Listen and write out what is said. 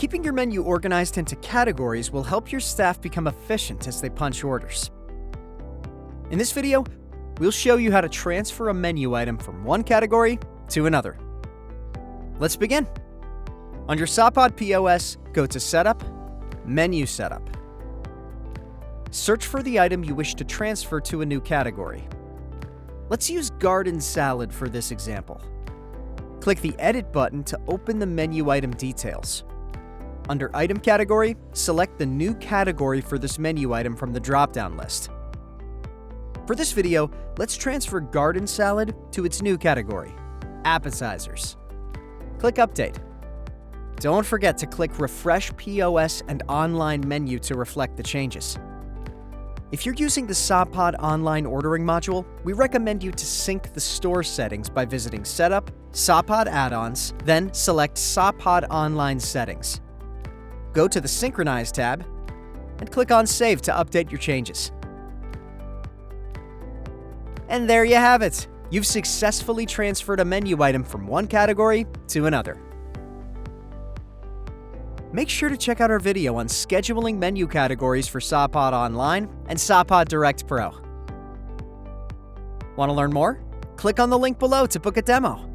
Keeping your menu organized into categories will help your staff become efficient as they punch orders. In this video, we'll show you how to transfer a menu item from one category to another. Let's begin. On your Sapaad POS, go to Setup, Menu Setup. Search for the item you wish to transfer to a new category. Let's use garden salad for this example. Click the Edit button to open the menu item details. Under Item Category, select the new category for this menu item from the drop-down list. For this video, let's transfer garden salad to its new category, Appetizers. Click Update. Don't forget to click Refresh POS and Online Menu to reflect the changes. If you're using the Sapaad online ordering module, we recommend you to sync the store settings by visiting Setup, Sapaad Add-ons, then select Sapaad Online Settings. Go to the Synchronize tab and click on Save to update your changes. And there you have it! You've successfully transferred a menu item from one category to another. Make sure to check out our video on scheduling menu categories for Sapaad Online and Sapaad Direct Pro. Want to learn more? Click on the link below to book a demo.